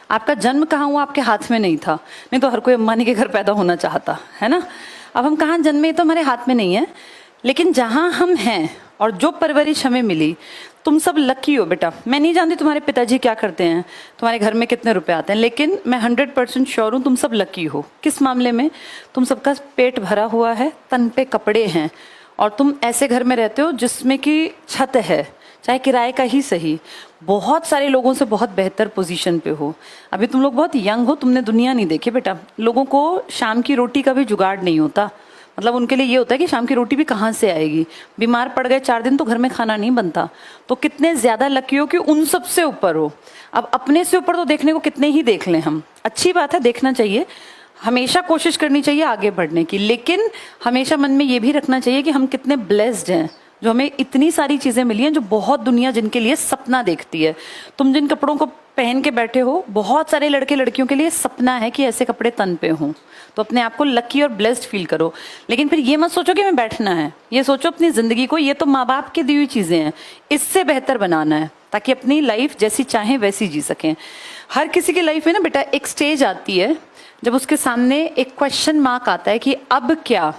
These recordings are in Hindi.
आपका जन्म कहाँ हुआ आपके हाथ में नहीं था, नहीं तो हर कोई अंबानी के घर पैदा होना चाहता है ना। अब हम कहाँ जन्मे तो हमारे हाथ में नहीं है, लेकिन जहाँ हम हैं और जो परवरिश हमें मिली, तुम सब लकी हो बेटा। मैं नहीं जानती तुम्हारे पिताजी क्या करते हैं, तुम्हारे घर में कितने रुपए आते हैं, लेकिन मैं 100% श्योर हूँ तुम सब लकी हो। किस मामले में? तुम सबका पेट भरा हुआ है, तन पे कपड़े हैं, और तुम ऐसे घर में रहते हो जिसमें कि छत है, चाहे किराए का ही सही। बहुत सारे लोगों से बहुत बेहतर पोजीशन पे हो। अभी तुम लोग बहुत यंग हो, तुमने दुनिया नहीं देखी बेटा। लोगों को शाम की रोटी का भी जुगाड़ नहीं होता, मतलब उनके लिए ये होता है कि शाम की रोटी भी कहाँ से आएगी। बीमार पड़ गए 4 दिन तो घर में खाना नहीं बनता। तो कितने ज्यादा लकी हो कि उन सब से ऊपर हो। अब अपने से ऊपर तो देखने को कितने ही देख लें हम, अच्छी बात है, देखना चाहिए, हमेशा कोशिश करनी चाहिए आगे बढ़ने की, लेकिन हमेशा मन में ये भी रखना चाहिए कि हम कितने ब्लेस्ड हैं जो हमें इतनी सारी चीजें मिली हैं, जो बहुत दुनिया जिनके लिए सपना देखती है। तुम जिन कपड़ों को पहन के बैठे हो, बहुत सारे लड़के लड़कियों के लिए सपना है कि ऐसे कपड़े तन पे हों। तो अपने आप को लकी और ब्लेस्ड फील करो, लेकिन फिर ये मत सोचो कि मैं बैठना है। ये सोचो अपनी जिंदगी को, ये तो माँ बाप की दी हुई चीजें हैं, इससे बेहतर बनाना है ताकि अपनी लाइफ जैसी चाहें वैसी जी सकें। हर किसी की लाइफ में ना बेटा एक स्टेज आती है जब उसके सामने एक क्वेश्चन मार्क आता है कि अब क्या,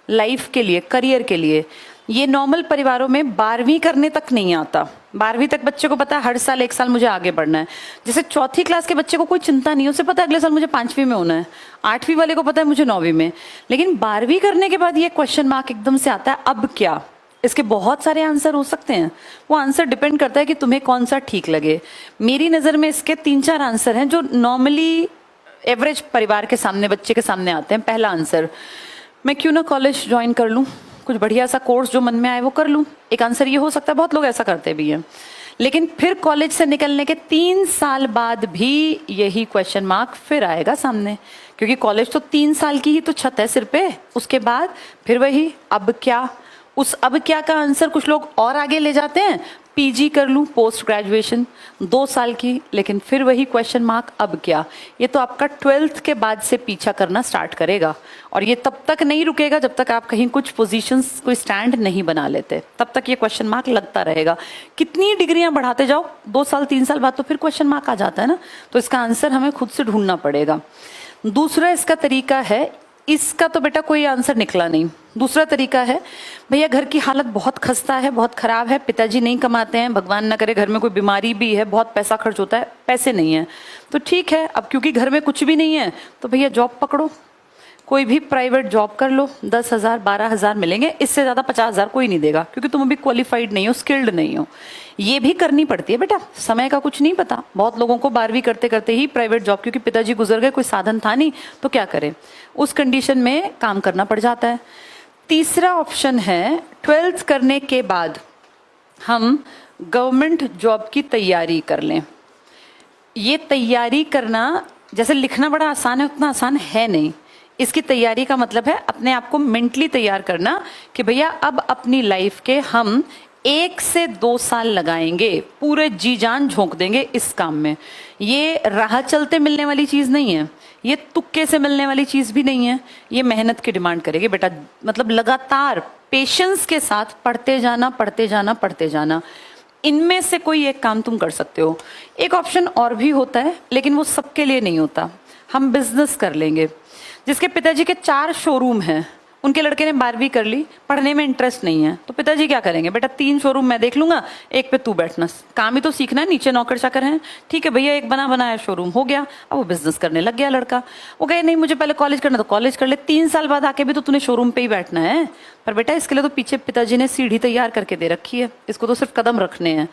लाइफ के लिए, करियर के लिए। ये नॉर्मल परिवारों में 12वीं करने तक नहीं आता। 12वीं तक बच्चे को पता है हर साल 1 साल मुझे आगे बढ़ना है। जैसे चौथी क्लास के बच्चे को कोई चिंता नहीं है, उसे पता है अगले साल मुझे 5वीं में होना है। 8वीं वाले को पता है मुझे 9वीं में। लेकिन 12वीं करने के बाद ये क्वेश्चन मार्क एकदम से आता है, अब क्या। इसके बहुत सारे आंसर हो सकते हैं, वो आंसर डिपेंड करता है कि तुम्हें कौन सा ठीक लगे। मेरी नज़र में इसके 3-4 आंसर हैं जो नॉर्मली एवरेज परिवार के सामने, बच्चे के सामने आते हैं। पहला आंसर, मैं क्यों ना कॉलेज ज्वाइन कर लूँ, कुछ बढ़िया सा कोर्स जो मन में आए वो कर लूँ। एक आंसर ये हो सकता है, बहुत लोग ऐसा करते भी हैं। लेकिन फिर कॉलेज से निकलने के 3 साल बाद भी यही क्वेश्चन मार्क फिर आएगा सामने, क्योंकि कॉलेज तो 3 साल की ही तो छत है सिर पे। उसके बाद फिर वही अब क्या। उस अब क्या का आंसर कुछ लोग और आगे ले जाते हैं, पीजी कर लूँ, पोस्ट ग्रेजुएशन 2 साल की, लेकिन फिर वही क्वेश्चन मार्क अब क्या। ये तो आपका 12th के बाद से पीछा करना स्टार्ट करेगा, और ये तब तक नहीं रुकेगा जब तक आप कहीं कुछ पोजीशंस, कोई स्टैंड नहीं बना लेते, तब तक ये क्वेश्चन मार्क लगता रहेगा। कितनी डिग्रियां बढ़ाते जाओ, 2 साल 3 साल बाद तो फिर क्वेश्चन मार्क आ जाता है ना। तो इसका आंसर हमें खुद से ढूंढना पड़ेगा। दूसरा इसका तरीका है, इसका तो बेटा कोई आंसर निकला नहीं। दूसरा तरीका है, भैया घर की हालत बहुत खस्ता है, बहुत खराब है, पिताजी नहीं कमाते हैं, भगवान ना करे घर में कोई बीमारी भी है, बहुत पैसा खर्च होता है, पैसे नहीं है। तो ठीक है, अब क्योंकि घर में कुछ भी नहीं है तो भैया जॉब पकड़ो, कोई भी प्राइवेट जॉब कर लो, 10,000 12,000 मिलेंगे, इससे ज्यादा 50,000 कोई नहीं देगा, क्योंकि तुम अभी क्वालिफाइड नहीं हो, स्किल्ड नहीं हो। ये भी करनी पड़ती है बेटा, समय का कुछ नहीं पता। बहुत लोगों को 12वीं करते करते ही प्राइवेट जॉब, क्योंकि पिताजी गुजर गए, कोई साधन था नहीं, तो क्या करें, उस कंडीशन में काम करना पड़ जाता है। तीसरा ऑप्शन है, 12th करने के बाद हम गवर्नमेंट जॉब की तैयारी कर लें। ये तैयारी करना, जैसे लिखना बड़ा आसान है, उतना आसान है नहीं। इसकी तैयारी का मतलब है अपने आप को मेंटली तैयार करना कि भैया अब अपनी लाइफ के हम 1 से 2 साल लगाएंगे, पूरे जी जान झोंक देंगे इस काम में। ये राह चलते मिलने वाली चीज नहीं है, ये तुक्के से मिलने वाली चीज भी नहीं है। ये मेहनत की डिमांड करेगी बेटा, मतलब लगातार पेशेंस के साथ पढ़ते जाना, पढ़ते जाना, पढ़ते जाना। इनमें से कोई एक काम तुम कर सकते हो। एक ऑप्शन और भी होता है, लेकिन वो सबके लिए नहीं होता। हम बिजनेस कर लेंगे। जिसके पिताजी के 4 शोरूम हैं, उनके लड़के ने 12वीं कर ली, पढ़ने में इंटरेस्ट नहीं है, तो पिताजी क्या करेंगे, बेटा 3 शोरूम मैं देख लूंगा, एक पे तू बैठना, काम ही तो सीखना है, नीचे नौकर चाकर हैं। ठीक है भैया, एक बना बनाया शोरूम हो गया। अब वो बिजनेस करने लग गया लड़का। वो कहे नहीं मुझे पहले कॉलेज करना, तो कॉलेज कर ले, 3 साल बाद आके भी तो तूने शोरूम पे ही बैठना है। पर बेटा इसके लिए तो पीछे पिताजी ने सीढ़ी तैयार करके दे रखी है, इसको तो सिर्फ कदम रखने हैं।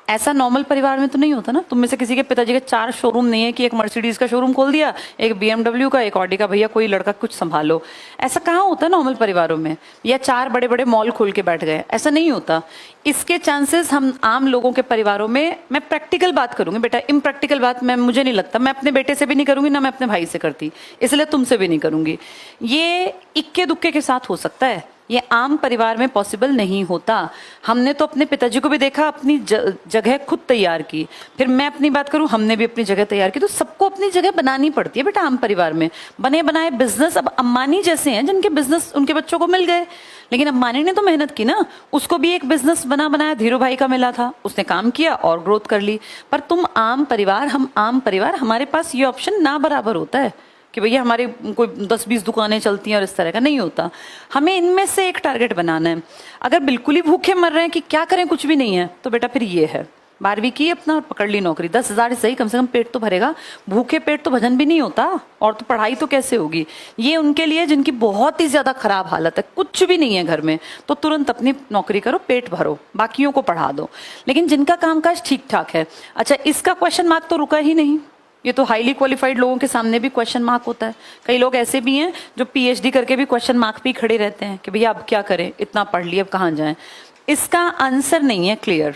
ऐसा नॉर्मल परिवार में तो नहीं होता ना। तुम में से किसी के पिताजी के 4 शोरूम नहीं है कि एक मर्सिडीज का शोरूम खोल दिया, एक BMW का, एक ऑडी का, भैया कोई लड़का कुछ संभालो। ऐसा कहाँ होता है नॉर्मल परिवारों में, या 4 बड़े बड़े मॉल खोल के बैठ गए, ऐसा नहीं होता। इसके चांसेस हम आम लोगों के परिवारों में, मैं प्रैक्टिकल बात करूंगी बेटा, इम्प्रैक्टिकल बात मैं, मुझे नहीं लगता, मैं अपने बेटे से भी नहीं करूंगी, ना मैं अपने भाई से करती, इसलिए तुमसे भी नहीं करूंगी। ये इक्के दुक्के के साथ हो सकता है, ये आम परिवार में पॉसिबल नहीं होता। हमने तो अपने पिताजी को भी देखा, अपनी जगह खुद तैयार की। फिर मैं अपनी बात करूं, हमने भी अपनी जगह तैयार की। तो सबको अपनी जगह बनानी पड़ती है बेटा आम परिवार में। बने बनाए बिजनेस, अब अम्बानी जैसे हैं जिनके बिजनेस उनके बच्चों को मिल गए, लेकिन अम्बानी ने तो मेहनत की ना। उसको भी एक बिजनेस बना बनाया धीरू भाई का मिला था, उसने काम किया और ग्रोथ कर ली। पर तुम आम परिवार, हम आम परिवार, हमारे पास ये ऑप्शन ना बराबर होता है कि भैया हमारे कोई 10-20 दुकानें चलती हैं और इस तरह का नहीं होता। हमें इनमें से एक टारगेट बनाना है। अगर बिल्कुल ही भूखे मर रहे हैं कि क्या करें, कुछ भी नहीं है, तो बेटा फिर ये है, 12वीं की अपना और पकड़ ली नौकरी। 10,000 सही, कम से कम पेट तो भरेगा। भूखे पेट तो भजन भी नहीं होता, और तो पढ़ाई तो कैसे होगी। ये उनके लिए जिनकी बहुत ही ज्यादा खराब हालत है, कुछ भी नहीं है घर में, तो तुरंत अपनी नौकरी करो, पेट भरो, बाकियों को पढ़ा दो। लेकिन जिनका कामकाज ठीक ठाक है, अच्छा इसका क्वेश्चन मार्क तो रुका ही नहीं। ये तो हाईली क्वालिफाइड लोगों के सामने भी क्वेश्चन मार्क होता है। कई लोग ऐसे भी हैं जो पीएचडी करके भी क्वेश्चन मार्क पे खड़े रहते हैं कि भैया अब क्या करें, इतना पढ़ लिया, अब कहाँ जाएं। इसका आंसर नहीं है क्लियर,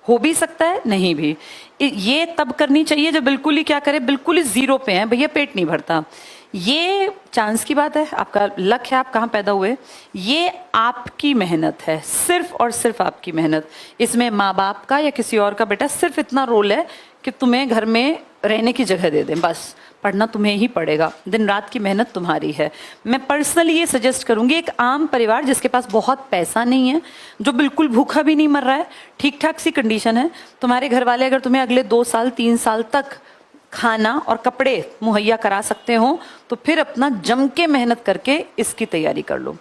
हो भी सकता है नहीं भी। ये तब करनी चाहिए जब बिल्कुल ही क्या करे, बिल्कुल ही जीरो पे है, भैया पेट नहीं भरता। ये चांस की बात है, आपका लक है, आप कहाँ पैदा हुए, ये आपकी मेहनत है, सिर्फ और सिर्फ आपकी मेहनत। इसमें माँ बाप का या किसी और का बेटा सिर्फ इतना रोल है कि तुम्हें घर में रहने की जगह दे दें, बस। पढ़ना तुम्हें ही पड़ेगा, दिन रात की मेहनत तुम्हारी है। मैं पर्सनली ये सजेस्ट करूंगी, एक आम परिवार जिसके पास बहुत पैसा नहीं है, जो बिल्कुल भूखा भी नहीं मर रहा है, ठीक ठाक सी कंडीशन है, तुम्हारे घर वाले अगर तुम्हें अगले 2 साल 3 साल तक खाना और कपड़े मुहैया करा सकते हो, तो फिर अपना जम के मेहनत करके इसकी तैयारी कर लो।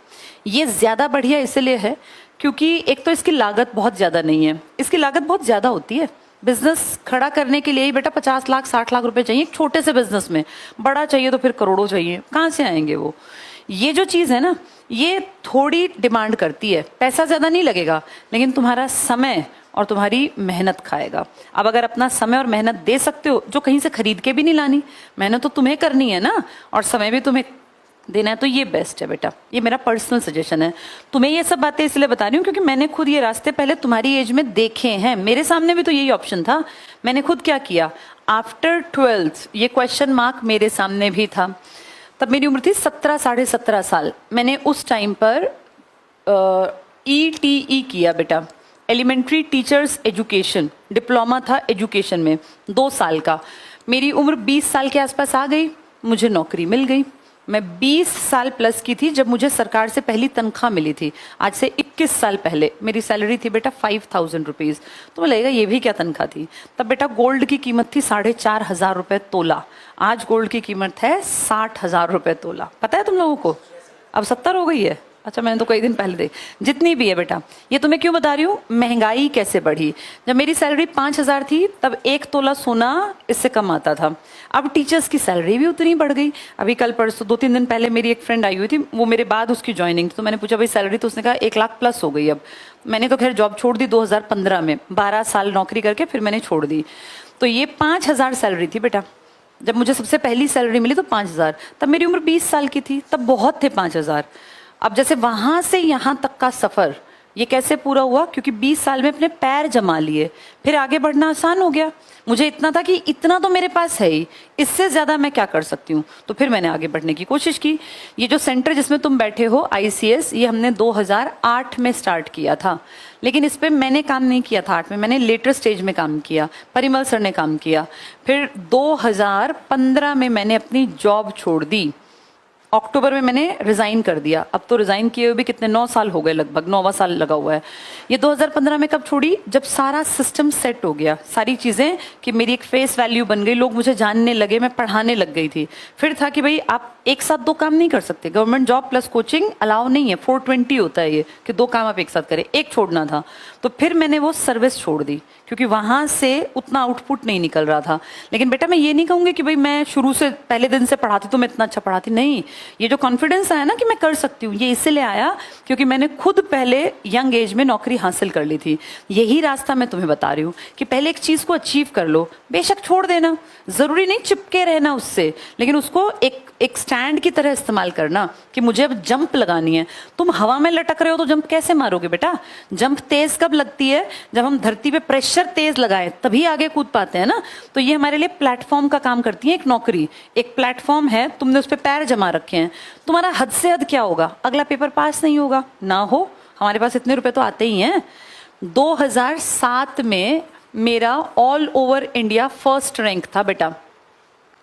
ये ज्यादा बढ़िया इसलिए है क्योंकि एक तो इसकी लागत बहुत ज्यादा नहीं है। इसकी लागत बहुत ज्यादा होती है। बिजनेस खड़ा करने के लिए ही बेटा 50 लाख 60 लाख रुपए चाहिए एक छोटे से बिजनेस में, बड़ा चाहिए तो फिर करोड़ों चाहिए, कहाँ से आएंगे वो। ये जो चीज़ है ना, ये थोड़ी डिमांड करती है, पैसा ज़्यादा नहीं लगेगा, लेकिन तुम्हारा समय और तुम्हारी मेहनत खाएगा। अब अगर अपना समय और मेहनत दे सकते हो, जो कहीं से खरीद के भी नहीं लानी, मेहनत तो तुम्हें करनी है ना, और समय भी तुम्हें देना है, तो ये बेस्ट है बेटा। ये मेरा पर्सनल सजेशन है। तुम्हें ये सब बातें इसलिए बता रही हूँ क्योंकि मैंने खुद ये रास्ते पहले तुम्हारी एज में देखे हैं। मेरे सामने भी तो यही ऑप्शन था। मैंने खुद क्या किया, आफ्टर 12th ये क्वेश्चन मार्क मेरे सामने भी था। तब मेरी उम्र थी 17 साढ़े 17 साल। मैंने उस टाइम पर ETE किया बेटा, एलिमेंट्री टीचर्स एजुकेशन, डिप्लोमा था एजुकेशन में 2 साल का। मेरी उम्र 20 साल के आसपास आ गई, मुझे नौकरी मिल गई। मैं 20 साल प्लस की थी जब मुझे सरकार से पहली तनख्वाह मिली थी। आज से 21 साल पहले मेरी सैलरी थी बेटा 5000 रुपीज़। तो लगेगा ये भी क्या तनख्वाह थी। तब बेटा गोल्ड की कीमत थी 4,500 रुपये तोला। आज गोल्ड की कीमत है 60,000 रुपये तोला। पता है तुम लोगों को, अब 70 हो गई है। अच्छा मैंने तो कई दिन पहले देखी। जितनी भी है बेटा, ये तुम्हें क्यों बता रही हूँ, महंगाई कैसे बढ़ी। जब मेरी सैलरी 5,000 थी तब 1 तोला सोना इससे कम आता था। अब टीचर्स की सैलरी भी उतनी बढ़ गई। अभी कल परसों 2-3 दिन पहले मेरी एक फ्रेंड आई हुई थी, वो मेरे बाद उसकी ज्वाइनिंग थी, तो मैंने पूछा भाई सैलरी, तो उसने कहा 1 लाख प्लस हो गई। अब मैंने तो खैर जॉब छोड़ दी 2015 में, 12 साल नौकरी करके फिर मैंने छोड़ दी। तो ये 5,000 सैलरी थी बेटा। जब मुझे सबसे पहली सैलरी मिली तो 5,000, तब मेरी उम्र 20 साल की थी, तब बहुत थे 5,000। अब जैसे वहां से यहाँ तक का सफर ये कैसे पूरा हुआ, क्योंकि 20 साल में अपने पैर जमा लिए, फिर आगे बढ़ना आसान हो गया। मुझे इतना था कि इतना तो मेरे पास है ही, इससे ज्यादा मैं क्या कर सकती हूँ, तो फिर मैंने आगे बढ़ने की कोशिश की। ये जो सेंटर जिसमें तुम बैठे हो ICS, ये हमने 2008 में स्टार्ट किया था, लेकिन इस पर मैंने काम नहीं किया था 8 में, मैंने लेटर स्टेज में काम किया, परिमल सर ने काम किया। फिर 2015 में मैंने अपनी जॉब छोड़ दी, अक्टूबर में मैंने रिजाइन कर दिया। अब तो रिजाइन किए हुए भी कितने 9 साल हो गए, लगभग 9वां साल लगा हुआ है। ये 2015 में कब छोड़ी, जब सारा सिस्टम सेट हो गया, सारी चीजें कि मेरी एक फेस वैल्यू बन गई, लोग मुझे जानने लगे, मैं पढ़ाने लग गई थी। फिर था कि भाई आप एक साथ 2 काम नहीं कर सकते, government job plus coaching allow नहीं है, 420 होता है ये कि 2 काम आप एक साथ करें, एक छोड़ना था। तो फिर मैंने वो सर्विस छोड़ दी क्योंकि वहां से उतना आउटपुट नहीं निकल रहा था। लेकिन बेटा मैं ये नहीं कहूंगी कि भाई मैं शुरू से पहले दिन से पढ़ाती तो मैं इतना अच्छा पढ़ाती, नहीं। ये जो कॉन्फिडेंस आया ना कि मैं कर सकती हूँ, ये इसलिए आया क्योंकि मैंने खुद पहले यंग एज में नौकरी हासिल कर ली थी। यही रास्ता मैं तुम्हें बता रही हूँ कि पहले एक चीज को अचीव कर लो, बेशक छोड़ देना, जरूरी नहीं चिपके रहना उससे, लेकिन उसको एक एक स्टैंड की तरह इस्तेमाल करना कि मुझे अब जंप लगानी है। तुम हवा में लटक रहे हो तो जंप कैसे मारोगे बेटा? जंप तेज कब लगती है? जब हम धरती पे प्रेशर तेज लगाएं तभी आगे कूद पाते हैं ना। तो ये हमारे लिए प्लेटफॉर्म का काम करती है एक नौकरी। एक प्लेटफॉर्म है, तुमने उस पर पैर जमा रखे हैं, तुम्हारा हद से हद क्या होगा? अगला पेपर पास नहीं होगा ना हो, हमारे पास इतने रुपए तो आते ही हैं। 2007 में मेरा all over India first rank था बेटा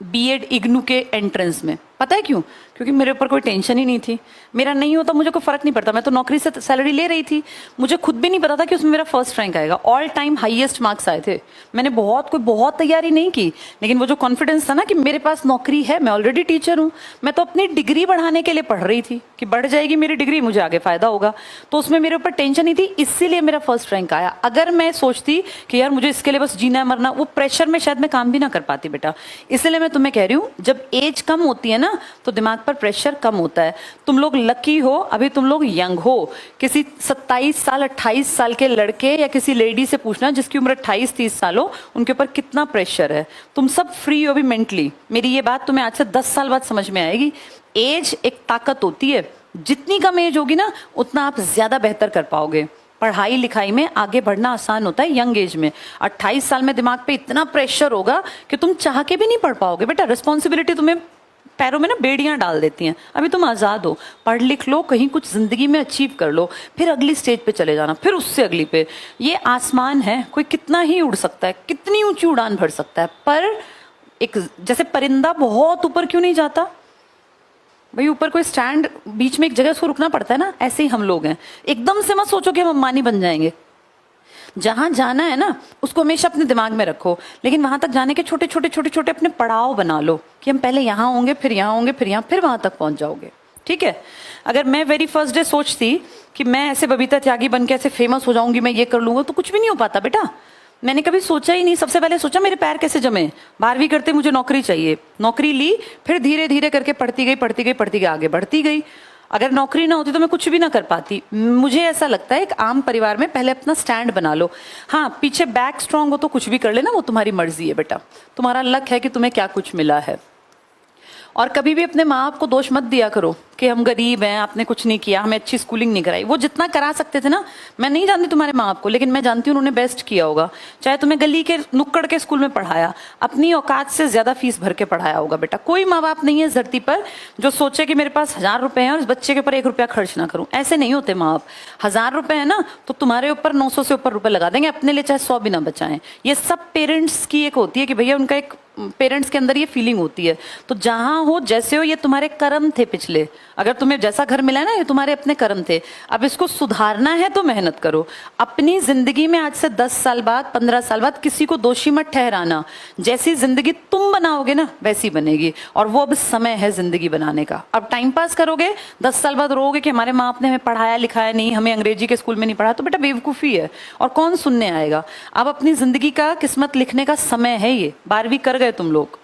बीएड इग्नू के एंट्रेंस में। पता है क्यों? क्योंकि मेरे ऊपर कोई टेंशन ही नहीं थी। मेरा नहीं होता मुझे कोई फर्क नहीं पड़ता, मैं तो नौकरी से सैलरी ले रही थी, मुझे खुद भी नहीं पता था कि उसमें मेरा फर्स्ट रैंक आएगा। ऑल टाइम हाईएस्ट मार्क्स आए थे। मैंने बहुत तैयारी नहीं की, लेकिन वो जो कॉन्फिडेंस था ना कि मेरे पास नौकरी है, मैं ऑलरेडी टीचर हूँ, मैं तो अपनी डिग्री बढ़ाने के लिए पढ़ रही थी कि बढ़ जाएगी मेरी डिग्री, मुझे आगे फायदा होगा, तो उसमें मेरे ऊपर टेंशन नहीं थी, इसीलिए मेरा फर्स्ट रैंक आया। अगर मैं सोचती कि यार मुझे इसके लिए बस जीना है मरना, वो प्रेशर में शायद मैं काम भी ना कर पाती बेटा। इसलिए मैं तुम्हें कह रही हूँ, जब एज कम होती है ना तो दिमाग पर प्रेशर कम होता है। तुम लोग लकी हो, अभी तुम लोग यंग हो। किसी 27 साल 28 साल के लड़के या किसी लेडी से पूछना जिसकी उम्र 28-30 साल हो, उनके ऊपर कितना प्रेशर है। तुम सब फ्री हो भी मेंटली। मेरी ये बात तुम्हें आज से 10 साल बाद समझ में आएगी। एज एक ताकत होती है, जितनी कम एज होगी ना उतना आप ज्यादा बेहतर कर पाओगे। पढ़ाई लिखाई में आगे बढ़ना आसान होता है यंग एज में। 28 साल में दिमाग पे इतना प्रेशर होगा कि तुम चाह के भी नहीं पढ़ पाओगे बेटा। रिस्पॉन्सिबिलिटी तुम्हें पैरों में ना बेड़ियां डाल देती हैं। अभी तुम आजाद हो, पढ़ लिख लो, कहीं कुछ जिंदगी में अचीव कर लो, फिर अगली स्टेज पे चले जाना, फिर उससे अगली पे। ये आसमान है, कोई कितना ही उड़ सकता है, कितनी ऊंची उड़ान भर सकता है, पर एक जैसे परिंदा बहुत ऊपर क्यों नहीं जाता भाई? ऊपर कोई स्टैंड, बीच में एक जगह उसको रुकना पड़ता है ना। ऐसे ही हम लोग हैं। एकदम से मत सोचो कि हम अंबानी बन जाएंगे। जहां जाना है ना उसको हमेशा अपने दिमाग में रखो, लेकिन वहां तक जाने के छोटे छोटे अपने पड़ाव बना लो कि हम पहले यहाँ होंगे, फिर यहाँ होंगे, फिर यहाँ, फिर वहां तक पहुंच जाओगे। ठीक है? अगर मैं वेरी फर्स्ट डे सोचती कि मैं ऐसे बबीता त्यागी बन के ऐसे फेमस हो जाऊंगी, मैं ये कर लूंगा, तो कुछ भी नहीं हो पाता बेटा। मैंने कभी सोचा ही नहीं। सबसे पहले सोचा मेरे पैर कैसे जमे। 12वीं करते मुझे नौकरी चाहिए, नौकरी ली, फिर धीरे धीरे करके पढ़ती गई, आगे बढ़ती गई। अगर नौकरी ना होती तो मैं कुछ भी ना कर पाती। मुझे ऐसा लगता है एक आम परिवार में पहले अपना स्टैंड बना लो। हाँ, पीछे बैक स्ट्रांग हो तो कुछ भी कर लेना, वो तुम्हारी मर्जी है बेटा। तुम्हारा लक है कि तुम्हें क्या कुछ मिला है। और कभी भी अपने माँ बाप को दोष मत दिया करो कि हम गरीब हैं, आपने कुछ नहीं किया, हमें अच्छी स्कूलिंग नहीं कराई। वो जितना करा सकते थे ना, मैं नहीं जानती तुम्हारे माँ बाप को, लेकिन मैं जानती हूँ उन्होंने बेस्ट किया होगा। चाहे तुम्हें गली के नुक्कड़ के स्कूल में पढ़ाया, अपनी औकात से ज्यादा फीस भर के पढ़ाया होगा बेटा। कोई माँ बाप नहीं है इस धरती पर जो सोचे कि मेरे पास 1000 रुपए हैं और इस बच्चे के ऊपर 1 रुपया खर्च ना करूं। ऐसे नहीं होते माँ बाप। 1000 रुपए है ना तो तुम्हारे ऊपर 900 से ऊपर रुपए लगा देंगे, अपने लिए चाहे 100 भी ना बचाएं। ये सब पेरेंट्स की एक होती है कि भैया उनका एक पेरेंट्स के अंदर ये फीलिंग होती है। तो जहां हो जैसे हो, ये तुम्हारे कर्म थे पिछले। अगर तुम्हें जैसा घर मिला है ना, ये तुम्हारे अपने कर्म थे। अब इसको सुधारना है तो मेहनत करो। अपनी जिंदगी में आज से 10 साल बाद, 15 साल बाद किसी को दोषी मत ठहराना। जैसी जिंदगी तुम बनाओगे ना वैसी बनेगी, और वो अब समय है जिंदगी बनाने का। अब टाइम पास करोगे, 10 साल बाद रोगे कि हमारे माँ बाप ने हमें पढ़ाया लिखाया नहीं, हमें अंग्रेजी के स्कूल में नहीं पढ़ा, तो बेटा बेवकूफी है और कौन सुनने आएगा। अब अपनी जिंदगी का किस्मत लिखने का समय है ये। 12वीं कर गए तुम लोग,